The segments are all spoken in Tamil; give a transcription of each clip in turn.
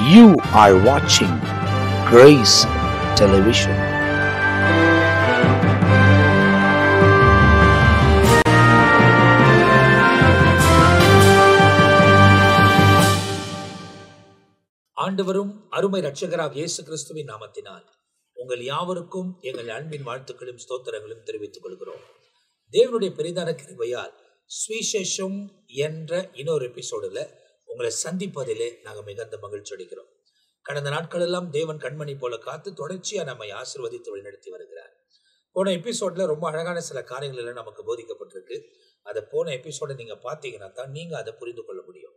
You are watching Grace Television. ஆண்டவரும் அருமை இரட்சகராக இயேசு கிறிஸ்துவின் நாமத்தினால் உங்கள் யாவருக்கும் எங்கள் அன்பின் வாழ்த்துக்களும் ஸ்தோத்திரங்களும் தெரிவித்துக் கொள்கிறோம். தேவனுடைய பெரிதான கிருபையால் சுவிசேஷம் என்ற இன்னொரு எபிசோடுல உங்களை சந்திப்பதிலே நாங்கள் மிகுந்த மகிழ்ச்சி அடைகிறோம். கடந்த நாட்களெல்லாம் தேவன் கண்மணி போல காத்து தொடர்ச்சியா நம்மை ஆசீர்வதித்து வழிநடத்தி வருகிறார். போன எபிசோட்ல ரொம்ப அழகான சில காரியங்கள் எல்லாம் நமக்கு போதிக்கப்பட்டிருக்கு. அதை போன எபிசோட நீங்க பார்த்தீங்கன்னா தான் நீங்க அதை புரிந்து கொள்ள முடியும்.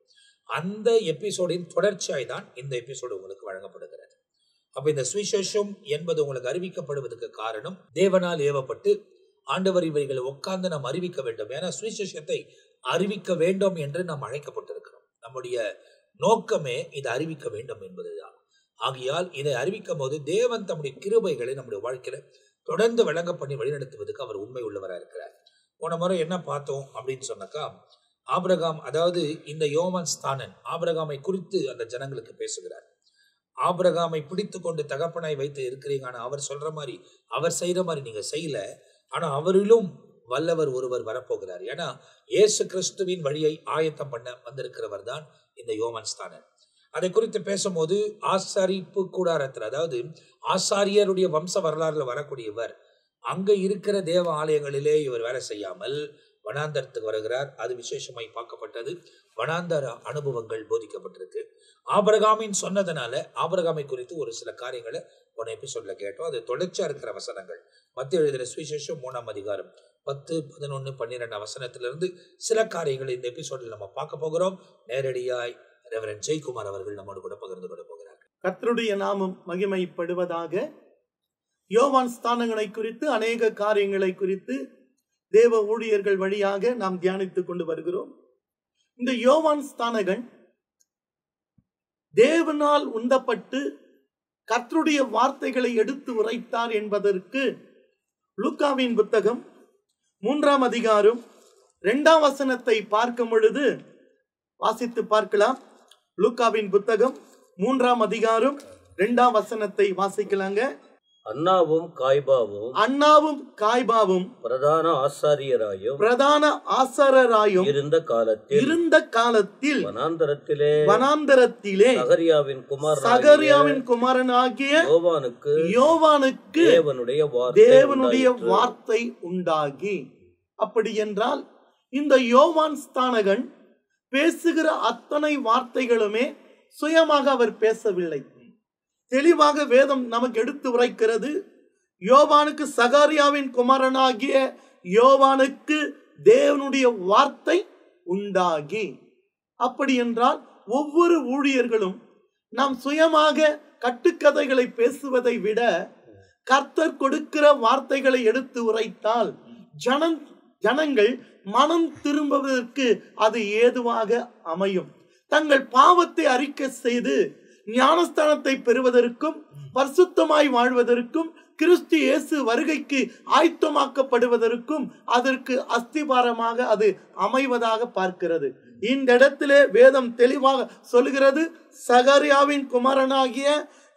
அந்த எபிசோடின் தொடர்ச்சியாய் தான் இந்த எபிசோடு உங்களுக்கு வழங்கப்படுகிறது. அப்ப இந்த சுவிசேஷம் என்பது உங்களுக்கு அறிவிக்கப்படுவதற்கு காரணம் தேவனால் ஏவப்பட்டு ஆண்டவர் இவைகளை உட்கார்ந்து நாம் அறிவிக்க வேண்டும். ஏன்னா சுவிசேஷத்தை அறிவிக்க வேண்டும் என்று நாம் அழைக்கப்பட்டிருக்கிறோம். நம்முடைய நோக்கமே இதை அறிவிக்க வேண்டும் என்பதுதான். ஆகையால் இதை அறிவிக்கும் போது தேவன் தம்முடைய கிருபைகளை நம்முடைய வாழ்க்கையில தொடர்ந்து விளங்க பண்ணி வழிநடத்துவதற்கு அவர் உண்மை உள்ளவராக இருக்கிறார். போன முறை என்ன பார்த்தோம் அப்படின்னு சொன்னாக்கா, ஆபிரகாம், அதாவது இந்த யோவான் ஸ்தானன் ஆபிரகாமை குறித்து அந்த ஜனங்களுக்கு பேசுகிறார். ஆபிரகாமை பிடித்து கொண்டு தகப்பனாய் வைத்து இருக்கிறீங்க, ஆனா அவர் சொல்ற மாதிரி அவர் செய்யற மாதிரி நீங்க செய்யல, ஆனா அவரிலும் வல்லவர் ஒருவர் வரப்போகிறார். ஏன்னா இயேசு கிறிஸ்துவின் வழியை ஆயத்தம் பண்ண வந்திருக்கிறவர் தான் இந்த யோவான் ஸ்தானன். அதை குறித்து பேசும்போது ஆசாரிப்பு கூடாரத்தில், அதாவது ஆசாரியருடைய வம்ச வரலாறுல வரக்கூடியவர், அங்க இருக்கிற தேவ ஆலயங்களிலே இவர் வேலை செய்யாமல் வனாந்தரத்துக்கு வருகிறார். அது விசேஷமாய் பார்க்கப்பட்டது. வனாந்தர அனுபவங்கள் போதிக்கப்பட்டிருக்கு. ஆபிரகாமின் சொன்னதுனால ஆபிரகாமை குறித்து ஒரு சில காரியங்களை போன எபிசோட்ல கேட்டோம். அது தொடர்ச்சியா இருக்கிற வசனங்கள். மத்திய எழுதின சுவிசேஷம் 3ஆம் அதிகாரம் 10, 11, 12 வசனத்திலிருந்து சில காரியங்களை இந்த எபிசோடில் நம்ம பார்க்க போகிறோம். நேரடியாய் ரெவரண்ட் ஜெயக்குமார் அவர்கள் நம்மோடு கூட பகிர்ந்து கொள்ள போகிறார். கர்த்தருடைய நாமம் மகிமைப்படுவதாக. யோவான் ஸ்தானங்களை குறித்து அநேக காரியங்களை குறித்து தேவ ஊழியர்கள் வழியாக நாம் தியானித்துக் கொண்டு வருகிறோம். இந்த யோவான் ஸ்தானகன் தேவனால் உந்தப்பட்டு கர்த்தருடைய வார்த்தைகளை எடுத்து உரைத்தார் என்பதற்கு லூக்காவின் புத்தகம் 3ஆம் அதிகாரம் 2ஆம் வசனத்தை பார்க்கும் பொழுது வாசித்து பார்க்கலாம். லூக்காவின் புத்தகம் 3ஆம் அதிகாரம் 2ஆம் வசனத்தை வாசிக்கலாங்க. அன்னாவும் காய்பாவும் பிரதான ஆசாரியராயும் இருந்த காலத்தில் வனாந்தரத்திலே சகரியாவின் குமாரனாகிய யோவானுக்கு தேவனுடைய வார்த்தை உண்டாகி. அப்படி என்றால் இந்த யோவான் ஸ்தானகன் பேசுகிற அத்தனை வார்த்தைகளுமே சுயமாக அவர் பேசவில்லை. தெளிவாக வேதம் நமக்கு எடுத்து உரைக்கிறது. யோவானுக்கு, சகரியாவின் குமாரனாகிய யோவானுக்கு தேவனுடைய வார்த்தை உண்டாகி. அப்படி என்றால் ஒவ்வொரு ஊழியர்களும் நாம் சுயமாக கட்டுக்கதைகளை பேசுவதை விட கர்த்தர் கொடுக்கிற வார்த்தைகளை எடுத்து உரைத்தால் ஜனங்கள் மனம் திரும்புவதற்கு அது ஏதுவாக அமையும். தங்கள் பாவத்தை அறிக்கை செய்து ஞானஸ்தானத்தை பெறுவதற்கும் பரிசுத்தமாய் வாழ்வதற்கும் கிறிஸ்து இயேசு வருகைக்கு ஆயத்தமாக்கப்படுவதற்கும் அதற்கு அஸ்திபாரமாக அது அமைவதாக பார்க்கிறது. இந்த இடத்திலே வேதம் தெளிவாக சொல்கிறது, சகரியாவின் குமாரனாகிய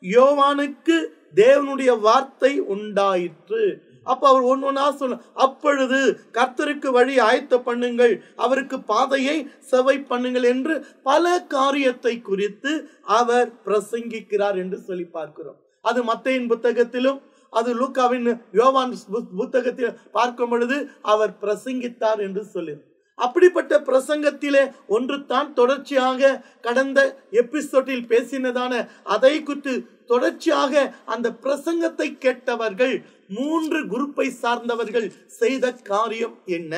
யோவானுக்கு தேவனுடைய வார்த்தை உண்டாயிற்று. அப்ப அவர் ஒன்னொன்னா சொல்ல, அப்பொழுது கர்த்தருக்கு வழி ஆயத்த பண்ணுங்கள், அவருக்கு பாதையை செவை பண்ணுங்கள் என்று பல காரியத்தை குறித்து அவர் பிரசங்கிக்கிறார் என்று சொல்லி பார்க்கிறோம். அது மத்தேயின் புத்தகத்திலும் அது லூக்காவின் யோவான் புத்தகத்தில் பார்க்கும் பொழுது அவர் பிரசங்கித்தார் என்று சொல்லி, அப்படிப்பட்ட பிரசங்கத்திலே ஒன்று தான் தொடர்ச்சியாக கடந்த எபிசோடில் பேசினதான அதை குறித்து தொடர்ச்சியாக அந்த பிரசங்கத்தை கேட்டவர்கள் 3 குரூப்பை சார்ந்தவர்கள் செய்த காரியம் என்ன?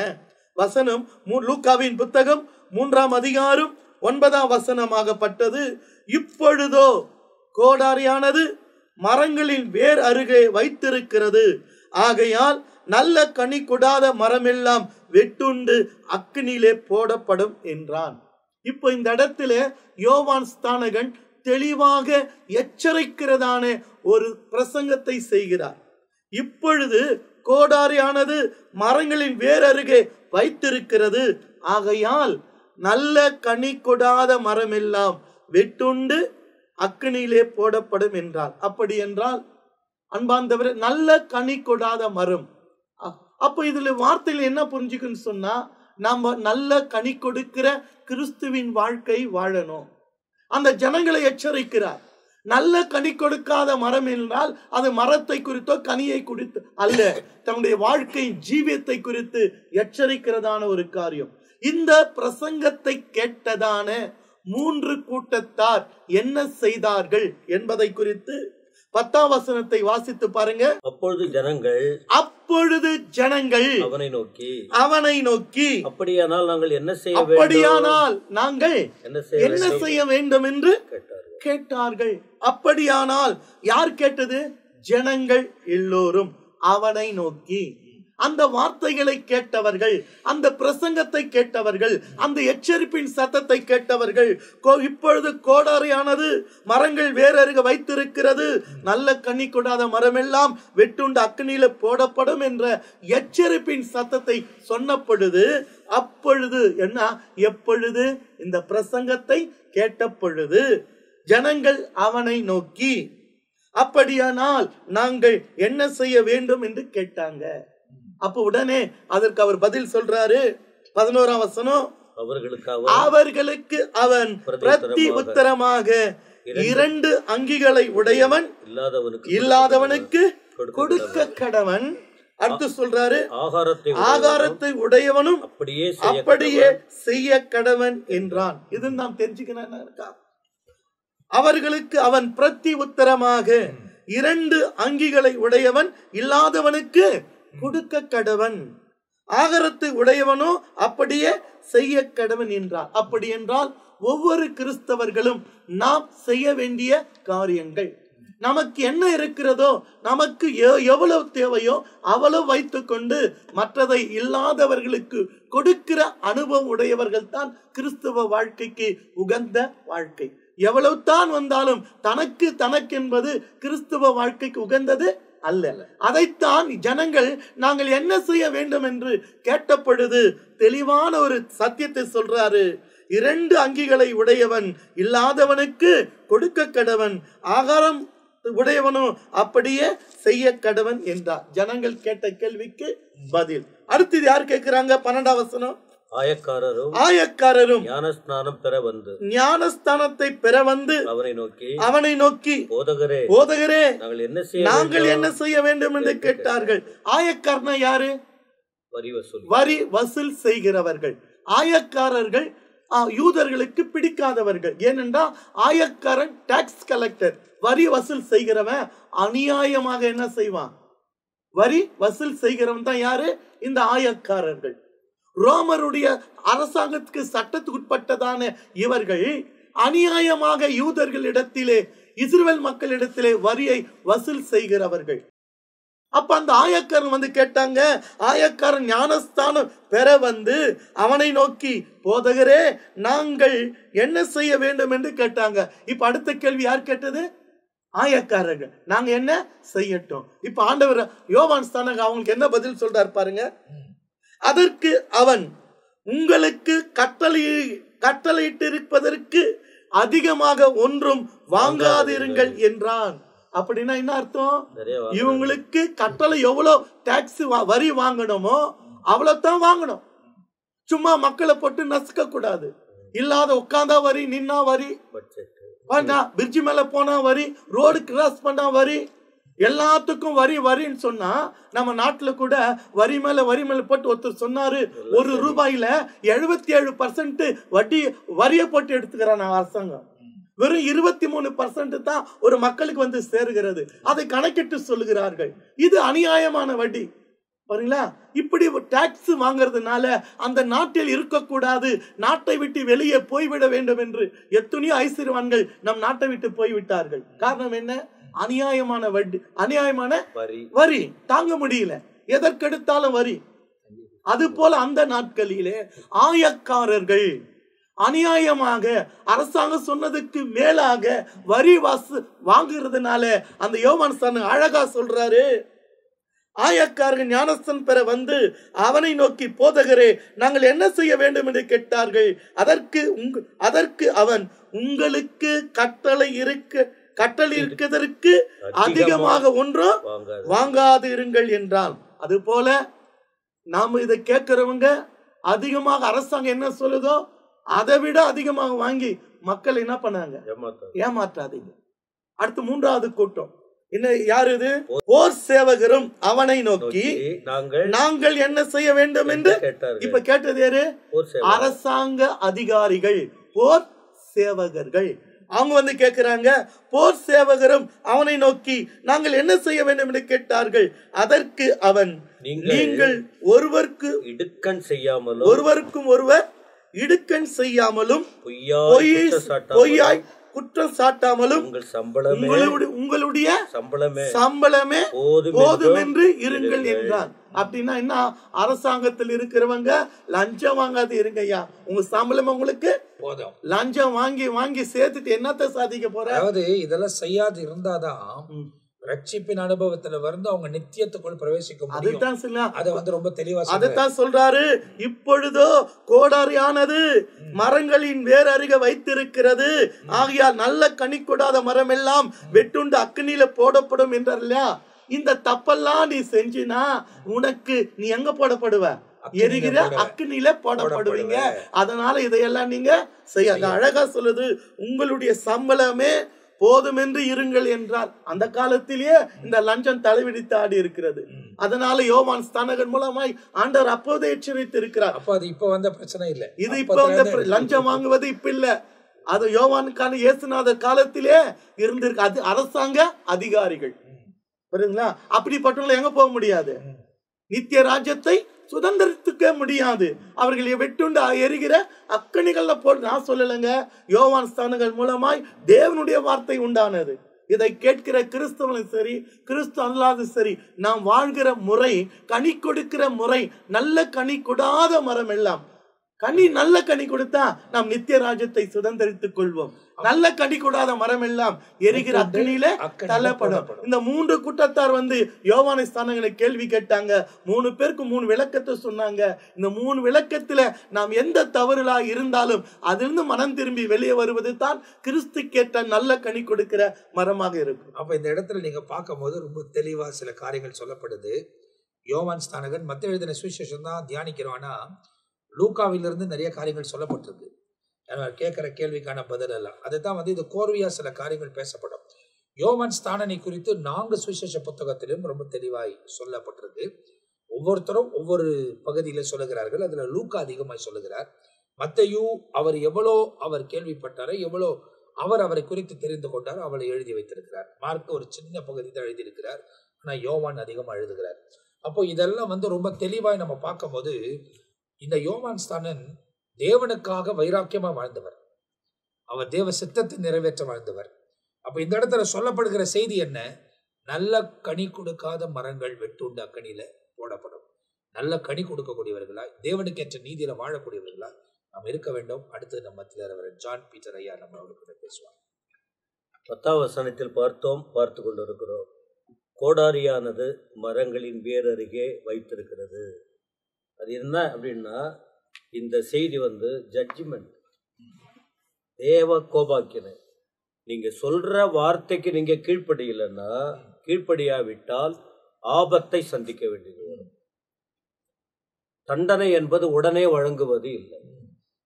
வசனம் லூக்காவின் புத்தகம் 3ஆம் அதிகாரம் 9ஆம் வசனமாகப்பட்டது. இப்பொழுதோ கோடாரியானது மரங்களின் வேர் அருகே வைத்திருக்கிறது, ஆகையால் நல்ல கனி கொடாத மரமெல்லாம் வெட்டுண்டு அக்கினியிலே போடப்படும் என்றான். இப்போ இந்த இடத்துல யோவான் ஸ்தானகன் தெளிவாக எச்சரிக்கிறதான ஒரு பிரசங்கத்தை செய்கிறார். இப்பொழுது கோடாரியானது மரங்களின் வேர் அருகே வைத்திருக்கிறது, ஆகையால் நல்ல கனி கொடாத மரமெல்லாம் வெட்டுண்டு அக்கினியிலே போடப்படும் என்றார். அப்படி என்றால் அன்பார்ந்தவரே, நல்ல கனி கொடாத மரம். அப்ப இதுல வார்த்தையில என்ன புரிஞ்சுக்குன்னு சொன்னா, நாம நல்ல கனி கொடுக்கிற கிறிஸ்துவின் வாழ்க்கை வாழணும். அந்த ஜனங்களை எச்சரிக்கிறார். நல்ல கனி கொடுக்காத மரம் என்றால் அது மரத்தை குறித்தோ கனியை குறித்து அல்ல, தன்னுடைய வாழ்க்கை ஜீவியத்தை குறித்து எச்சரிக்கிறதான ஒரு காரியம். இந்த பிரசங்கத்தை கேட்டதான 3 கூட்டத்தார் என்ன செய்தார்கள் என்பதை குறித்து 10ஆம் வசனத்தை வாசித்து பாருங்க. அப்பொழுது ஜனங்கள் அவனை நோக்கி அப்படியானால் நாங்கள் என்ன செய்ய வேண்டும் என்று கேட்டார்கள். அப்படியானால் யார் கேட்டது? ஜனங்கள் எல்லோரும் அவனை நோக்கி. அந்த வார்த்தைகளை கேட்டவர்கள், அந்த பிரசங்கத்தை கேட்டவர்கள், அந்த எச்சரிப்பின் சத்தத்தை கேட்டவர்கள், இப்பொழுது கோடாரியானது மரங்கள் வேறருக வைத்திருக்கிறது, நல்ல கனி கொடாத மரமெல்லாம் வெட்டுண்டு அக்கினியில போடப்படும் என்ற எச்சரிப்பின் சத்தத்தை சொன்ன பொழுது, அப்பொழுது என்ன, எப்பொழுது? இந்த பிரசங்கத்தை கேட்ட பொழுது ஜனங்கள் அவனை நோக்கி அப்படியானால் நாங்கள் என்ன செய்ய வேண்டும் என்று கேட்டாங்க. அப்ப உடனே அதற்கு அவர் பதில் சொல்றாரு. 11ஆம் வசனம், அவர்களுக்கு அவன் பிரதி உத்தரமாக 2 அங்கிகளை உடையவன் இல்லாதவனுக்கு கொடுக்க கடவன். அடுத்து சொல்றாரு, ஆகாரத்தை உடையவனும் அப்படியே செய்ய கடவன் என்றான். இது நாம் தெரிஞ்சுக்கணும். அவர்களுக்கு அவன் பிரதி உத்தரமாக 2 அங்கிகளை உடையவன் இல்லாதவனுக்கு கொடுக்க கடவன், ஆகாரத்தை உடையவனோ அப்படியே செய்ய கடவன் என்றார். அப்படி என்றால் ஒவ்வொரு கிறிஸ்தவர்களும் நாம் செய்ய வேண்டிய காரியங்கள், நமக்கு என்ன இருக்கிறதோ, நமக்கு எவ்வளவு தேவையோ அவ்வளவு வைத்துக் கொண்டு மற்றதை இல்லாதவர்களுக்கு கொடுக்கிற அனுபவம் உடையவர்கள் தான் கிறிஸ்தவ வாழ்க்கைக்கு உகந்த வாழ்க்கை. எவ்வளவு தான் வந்தாலும் தனக்கென்பது கிறிஸ்தவ வாழ்க்கைக்கு உகந்தது அல்ல. அதைத்தான் ஜனங்கள் நாங்கள் என்ன செய்ய வேண்டும் என்று கேட்ட பொழுது தெளிவான ஒரு சத்தியத்தை சொல்றாரு. 2 அங்கிகளை உடையவன் இல்லாதவனுக்கு கொடுக்க கடவன், ஆகாரம் உடையவனோ அப்படியே செய்ய கடவன் என்றார். ஜனங்கள் கேட்ட கேள்விக்கு பதில். அடுத்தது யார் கேட்கிறாங்க? 12ஆம் வசனம், ஆயக்காரரும் ஞானஸ்தானத்தை பெற வந்து அவனை நோக்கி போதகரே நாங்கள் என்ன செய்ய வேண்டும் என்று கேட்டார்கள். ஆயக்காரனா யாரு? வரி வசூல் செய்கிறவர்கள். ஆயக்காரர்கள் யூதர்களுக்கு பிடிக்காதவர்கள். ஏனென்றால் ஆயக்காரன் டாக்ஸ் கலெக்டர், வரி வசூல் செய்கிறவன். அநியாயமாக என்ன செய்வான்? வரி வசூல் செய்கிறவன் தான் யாரு? இந்த ஆயக்காரர்கள். ரோமருடைய அரசாங்கத்துக்கு சட்டத்துக்கு உட்பட்டதான இவர்கள் அநியாயமாக யூதர்களிடத்திலே, இஸ்ரவேல் மக்களிடத்திலே வரியை வசூல் செய்கிறவர்கள். அப்ப அந்த ஆயக்காரன் வந்து கேட்டாங்க. ஆயக்காரன் ஞானஸ்தானம் பெற வந்து அவனை நோக்கி போதகரே நாங்கள் என்ன செய்ய வேண்டும் என்று கேட்டாங்க. இப்ப அடுத்த கேள்வி யார் கேட்டது? ஆயக்காரர்கள். நாங்க என்ன செய்யட்டும்? இப்ப ஆண்டவர் யோவான் ஸ்நானகன் அவங்களுக்கு என்ன பதில் சொல்றார் பாருங்க. அதற்கு அவன், உங்களுக்கு கட்டளையிட்டிருப்பதற்கு அதிகமாக ஒன்றும் வாங்காதிருங்கள் என்றான். அப்படின்னா என்ன அர்த்தம்? இவங்களுக்கு கட்டளை எவ்வளவு டாக்ஸ் வரி வாங்கணுமோ அவ்வளவுதான் வாங்கணும். சும்மா மக்களை போட்டு நசுக்க கூடாது. இல்லாத உட்கார்ந்தா வரி, நின்னா வரி, பிரிட்ஜ் மேல போனா வரி, ரோடு கிராஸ் பண்ணா வரி, எல்லாத்துக்கும் வரி வரின்னு சொன்னா நம்ம நாட்டுல கூட வரி மேல போட்டு ஒருத்தர் சொன்னாரு, ₹1 77% வரியை போட்டு எடுத்துக்கிறான் அரசாங்கம். வெறும் 23% தான் ஒரு மக்களுக்கு வந்து சேருகிறது. அதை கணக்கிட்டு சொல்லுகிறார்கள். இது அநியாயமான வட்டி. பாருங்களா, இப்படி டாக்ஸ் வாங்குறதுனால அந்த நாட்டில் இருக்கக்கூடாது, நாட்டை விட்டு வெளியே போய்விட வேண்டும் என்று எத்தனையோ ஐஸ்வர்யவான்கள் நம் நாட்டை விட்டு போய்விட்டார்கள். காரணம் என்ன? அநியாயமான வட்டி, அநியாயமான வரி தாங்க முடியல, எதற்கெடுத்தாலும் வரி. அது போல அந்த நாட்களிலே ஆயக்காரர்கள் அநியாயமாக அரசாங்கம் சொன்னதுக்கு மேலாக வரி வாங்குறதுனால அந்த யோவான் அழகா சொல்றாரு, ஆயக்காரர்கள் ஞானஸ்தானம் பெற வந்து அவனை நோக்கி, போதகரே, நாங்கள் என்ன செய்ய வேண்டும் என்று கேட்டார்கள். அதற்கு அவன், உங்களுக்கு கட்டளை இருக்கிறதற்கு அதிகமாக ஒன்றும் வாங்காது இருங்கள் என்றான். அது போல நாம இதை கேட்கிறவங்க அதிகமாக அரசாங்கம் என்ன சொல்லுதோ அதை விட அதிகமாக வாங்கி மக்கள் என்ன பண்ணாங்க? ஏமாற்றாதீங்க. அடுத்து மூன்றாவது கூட்டம் என்ன? யாரு இது? போர் சேவகரும் அவனை நோக்கி, நாங்கள் என்ன செய்ய வேண்டும் என்று இப்ப கேட்டது யாரு? அரசாங்க அதிகாரிகள், போர் சேவகர்கள். அவங்க வந்து கேட்கிறாங்க. போர் சேவகரும் அவனை நோக்கி, நாங்கள் என்ன செய்ய வேண்டும் என்று கேட்டார்கள். அதற்கு அவன், நீங்கள் ஒருவருக்கும் ஒருவர் இடுக்கண் செய்யாமலும் பொய்யாய் குற்றம் சாட்டாமலும் உங்களுடைய சம்பளமே போதும் என்று இருங்கள் என்றான். அப்படின்னா என்ன? அரசாங்கத்தில் இருக்கிறவங்க லஞ்சம் வாங்காது இருங்கய்யா, உங்க சம்பளம் உங்களுக்கு போதும். லஞ்சம் வாங்கி வாங்கி சேர்த்துட்டு என்னத்தை சாதிக்க போற? அதாவது இதெல்லாம் செய்யாது இருந்தாதான் ரட்சிப்பின் அனுபவத்துல வந்து அவங்க நித்தியத்துக்குள் பிரவேசிக்க முடியும். அது வந்து ரொம்ப தெளிவா அதைத்தான் சொல்றாரு. இப்பொழுதோ கோடாரியானது மரங்களின் வேர் அருகே வைத்திருக்கிறது, ஆகையால் நல்ல கனி கொடாத மரம் எல்லாம் வெட்டுண்டு அக்னியில போடப்படும் என்றார் இல்லையா? இந்த தப்பெல்லாம் நீ செஞ்சினா உனக்கு நீ எங்க போடப்படுவ? எரிகிற அக்னியில போடப்படுவீங்க. அதனால இதையெல்லாம் நீங்க செய்ய. அழகா சொல்லுது, உங்களுடைய சம்பளமே போதும் என்று இருங்கள் என்றார். அந்த காலத்திலேயே இந்த லஞ்சம் தலைவிடித்து ஆடி இருக்கிறது. அதனால யோவான் ஸ்நானகன் மூலமாய் ஆண்டவர் அப்போதே எச்சரித்து இருக்கிறார். அப்ப அது இப்ப வந்த பிரச்சனை இல்ல. இது இப்ப வந்த லஞ்சம் வாங்குவது இப்ப இல்ல, அது யோவானுக்கான இயேசுநாதர் காலத்திலே இருந்திருக்கு. அது அரசாங்க அதிகாரிகள். புரியுதுங்களா? அப்படிப்பட்டவங்களை எங்க போக முடியாது? நித்திய ராஜ்யத்தை சுதந்திரத்துக்க முடியாது. அவர்கள் வெட்டுண்டு எரிகிற அக்கணிகள்ல போட்டு, நான் சொல்லலைங்க, யோவான் ஸ்தானங்கள் மூலமாய் தேவனுடைய வார்த்தை உண்டானது. இதை கேட்கிற கிறிஸ்தவனும் சரி, கிறிஸ்து அல்லாத சரி, நாம் வாழ்கிற முறை, கனி கொடுக்கிற முறை, நல்ல கனி கொடாத மரம் எல்லாம் நல்ல கனி கொடுத்தா நாம் நித்திய ராஜ்யத்தை சுதந்திரித்துக் கொள்வோம். நல்ல கனி கொடாத மரம் எல்லாம் எரிகிற அக்னியில தள்ளப்படும். இந்த 3 கூட்டத்தார் வந்து யோவான் ஸ்தானங்களை கேள்வி கேட்டாங்க. 3 பேருக்கு 3 விளக்கத்தை சொன்னாங்க. இந்த 3 விளக்கத்துல நாம் எந்த தவறுலா இருந்தாலும் அதிலிருந்து மனம் திரும்பி வெளியே வருவது தான் கிறிஸ்து கேட்ட நல்ல கனி கொடுக்கிற மரமாக இருக்கும். அப்ப இந்த இடத்துல நீங்க பார்க்கும் போது ரொம்ப தெளிவா சில காரியங்கள் சொல்லப்படுது. யோவான் ஸ்தானகன் மத்திய எழுதின சுவிசேஷம் தான் தியானிக்கிறோம்னா லூக்காவிலிருந்து நிறைய காரியங்கள் சொல்லப்பட்டிருக்கு. கேட்கிற கேள்விக்கான பதில் எல்லாம் அதுதான் வந்து இது கோர்வையா சில காரியங்கள் பேசப்படும். யோவான் ஸ்தானனை குறித்து 4 சுவிசேஷ புத்தகத்திலும் ரொம்ப தெளிவாய் சொல்லப்பட்டிருக்கு. ஒவ்வொருத்தரும் ஒவ்வொரு பகுதியில சொல்லுகிறார்கள். அதுல லூக்கா அதிகமாய் சொல்லுகிறார். மத்தேயு அவர் கேள்விப்பட்டாரோ எவ்வளோ அவரை குறித்து தெரிந்து கொண்டாரோ அவளை எழுதி வைத்திருக்கிறார். மார்க் ஒரு சின்ன பகுதி தான் எழுதியிருக்கிறார். ஆனா யோவான் அதிகமாக எழுதுகிறார். அப்போ இதெல்லாம் வந்து ரொம்ப தெளிவாய் நம்ம பார்க்கும் போது இந்த யோவான் ஸ்தானன் தேவனுக்காக வைராக்கியமா வாழ்ந்தவர். அவர் தேவ சித்தத்தை நிறைவேற்ற வாழ்ந்தவர். அப்ப இந்த இடத்துல சொல்லப்படுகிற செய்தி என்ன? நல்ல கனி கொடுக்காத மரங்கள் வெட்டுண்டு அக்கனியில போடப்படும். நல்ல கனி கொடுக்கக்கூடியவர்களா, தேவனுக்கு ஏற்ற நீதியில வாழக்கூடியவர்களா நாம் இருக்க வேண்டும். அடுத்து நம்ம மத்தியில ஜான் பீட்டர் ஐயா நம்மளோட பேசுவாங்க. 10ஆம் வசனத்தில் பார்த்து கொண்டிருக்கிறோம். கோடாரியானது மரங்களின் வேர் அருகே வைத்திருக்கிறது. அது என்ன அப்படின்னா, இந்த செய்தி வந்து ஜட்ஜ்மெண்ட், தேவ கோபாக்கினை. நீங்க சொல்ற வார்த்தைக்கு நீங்க கீழ்ப்படியாவிட்டால் ஆபத்தை சந்திக்க வேண்டியது வரும். தண்டனை என்பது உடனே வழங்குவது இல்லை,